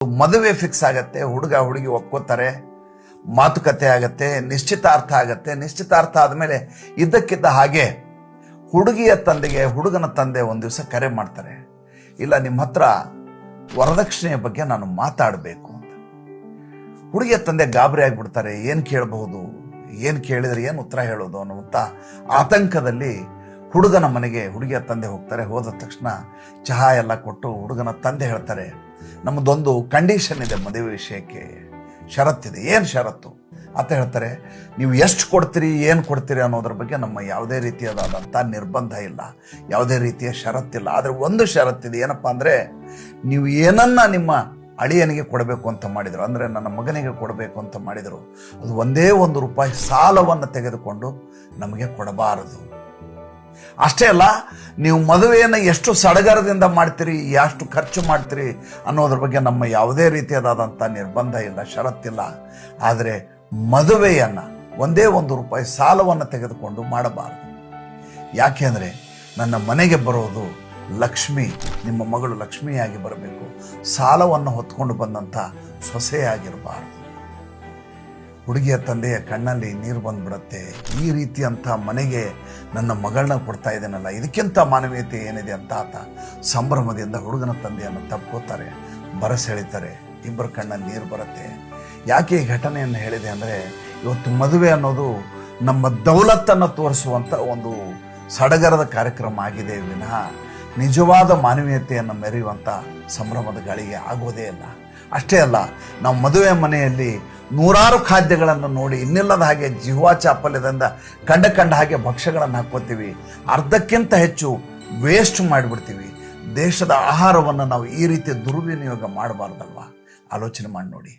ಮದುವೆ ಫಿಕ್ಸ್ ಆಗತ್ತೆ, ಹುಡುಗ ಹುಡುಗಿ ಒಪ್ಕೋತಾರೆ, ಮಾತುಕತೆ ಆಗತ್ತೆ, ನಿಶ್ಚಿತಾರ್ಥ ಆಗತ್ತೆ. ನಿಶ್ಚಿತಾರ್ಥ ಆದಮೇಲೆ ಇದ್ದಕ್ಕಿದ್ದ ಹಾಗೆ ಹುಡುಗಿಯ ತಂದೆಗೆ ಹುಡುಗನ ತಂದೆ ಒಂದು ದಿವಸ ಕರೆ ಮಾಡ್ತಾರೆ, ಇಲ್ಲ ನಿಮ್ಮ ಹತ್ರ ವರದಕ್ಷಿಣೆಯ ಬಗ್ಗೆ ನಾನು ಮಾತಾಡಬೇಕು ಅಂತ. ಹುಡುಗಿಯ ತಂದೆ ಗಾಬರಿ ಆಗಿಬಿಡ್ತಾರೆ, ಏನು ಕೇಳಬಹುದು, ಏನು ಕೇಳಿದ್ರೆ ಏನು ಉತ್ತರ ಹೇಳೋದು ಅನ್ನುವಂಥ ಆತಂಕದಲ್ಲಿ ಹುಡುಗನ ಮನೆಗೆ ಹುಡುಗಿಯ ತಂದೆ ಹೋಗ್ತಾರೆ. ಹೋದ ತಕ್ಷಣ ಚಹಾ ಎಲ್ಲ ಕೊಟ್ಟು ಹುಡುಗನ ತಂದೆ ಹೇಳ್ತಾರೆ, ನಮ್ಮದೊಂದು ಕಂಡೀಷನ್ ಇದೆ, ಮದುವೆ ವಿಷಯಕ್ಕೆ ಷರತ್ತಿದೆ. ಏನು ಷರತ್ತು ಅಂತ ಹೇಳ್ತಾರೆ, ನೀವು ಎಷ್ಟು ಕೊಡ್ತೀರಿ, ಏನು ಕೊಡ್ತೀರಿ ಅನ್ನೋದ್ರ ಬಗ್ಗೆ ನಮ್ಮ ಯಾವುದೇ ರೀತಿಯಾದಂಥ ನಿರ್ಬಂಧ ಇಲ್ಲ, ಯಾವುದೇ ರೀತಿಯ ಷರತ್ತಿಲ್ಲ. ಆದರೆ ಒಂದು ಷರತ್ತಿದೆ, ಏನಪ್ಪ ಅಂದರೆ ನೀವು ಏನನ್ನ ನಿಮ್ಮ ಅಳಿಯನಿಗೆ ಕೊಡಬೇಕು ಅಂತ ಮಾಡಿದರು, ಅಂದರೆ ನನ್ನ ಮಗನಿಗೆ ಕೊಡಬೇಕು ಅಂತ ಮಾಡಿದರು, ಅದು ಒಂದೇ ₹1 ಸಾಲವನ್ನು ತೆಗೆದುಕೊಂಡು ನಮಗೆ ಕೊಡಬಾರದು. ಅಷ್ಟೇ ಅಲ್ಲ, ನೀವು ಮದುವೆಯನ್ನು ಎಷ್ಟು ಸಡಗರದಿಂದ ಮಾಡ್ತೀರಿ, ಎಷ್ಟು ಖರ್ಚು ಮಾಡ್ತೀರಿ ಅನ್ನೋದ್ರ ಬಗ್ಗೆ ನಮ್ಮ ಯಾವುದೇ ರೀತಿಯಾದಂಥ ನಿರ್ಬಂಧ ಇಲ್ಲ, ಷರತ್ತಿಲ್ಲ. ಆದರೆ ಮದುವೆಯನ್ನು ಒಂದೇ ₹1 ಸಾಲವನ್ನು ತೆಗೆದುಕೊಂಡು ಮಾಡಬಾರದು. ಯಾಕೆಂದರೆ ನನ್ನ ಮನೆಗೆ ಬರೋದು ಲಕ್ಷ್ಮಿ, ನಿಮ್ಮ ಮಗಳು ಲಕ್ಷ್ಮಿಯಾಗಿ ಬರಬೇಕು, ಸಾಲವನ್ನು ಹೊತ್ಕೊಂಡು ಬಂದಂಥ ಸೊಸೆಯಾಗಿರಬಾರದು. ಹುಡುಗಿಯ ತಂದೆಯ ಕಣ್ಣಲ್ಲಿ ನೀರು ಬಂದ್ಬಿಡುತ್ತೆ. ಈ ರೀತಿಯಂಥ ಮನೆಗೆ ನನ್ನ ಮಗಳನ್ನ ಕೊಡ್ತಾ ಇದ್ದೇನಲ್ಲ, ಇದಕ್ಕಿಂತ ಮಾನವೀಯತೆ ಏನಿದೆ ಅಂತ ಆತ ಸಂಭ್ರಮದಿಂದ ಹುಡುಗನ ತಂದೆಯನ್ನು ತಪ್ಕೋತಾರೆ, ಬರಸೆಳಿತಾರೆ. ಇಬ್ಬರ ಕಣ್ಣಲ್ಲಿ ನೀರು ಬರುತ್ತೆ. ಯಾಕೆ ಈ ಘಟನೆಯನ್ನು ಹೇಳಿದೆ ಅಂದರೆ, ಇವತ್ತು ಮದುವೆ ಅನ್ನೋದು ನಮ್ಮ ದೌಲತ್ತನ್ನು ತೋರಿಸುವಂಥ ಒಂದು ಸಡಗರದ ಕಾರ್ಯಕ್ರಮ ಆಗಿದೆ ವಿನಃ ನಿಜವಾದ ಮಾನವೀಯತೆಯನ್ನು ಮೆರೆಯುವಂಥ ಸಂಭ್ರಮದ ಗಳಿಗೆ ಆಗೋದೇ ಇಲ್ಲ. ಅಷ್ಟೇ ಅಲ್ಲ, ನಾವು ಮದುವೆ ಮನೆಯಲ್ಲಿ ನೂರಾರು ಖಾದ್ಯಗಳನ್ನು ನೋಡಿ ಇನ್ನಿಲ್ಲದ ಹಾಗೆ ಜಿಹ್ವಾ ಚಾಪಲ್ಯದಿಂದ ಕಂಡ ಹಾಗೆ ಭಕ್ಷ್ಯಗಳನ್ನು ಹಾಕ್ಕೋತೀವಿ, ಅರ್ಧಕ್ಕಿಂತ ಹೆಚ್ಚು ವೇಸ್ಟ್ ಮಾಡಿಬಿಡ್ತೀವಿ. ದೇಶದ ಆಹಾರವನ್ನು ನಾವು ಈ ರೀತಿ ದುರ್ವಿನಿಯೋಗ ಮಾಡಬಾರ್ದಲ್ವಾ? ಆಲೋಚನೆ ಮಾಡಿ ನೋಡಿ.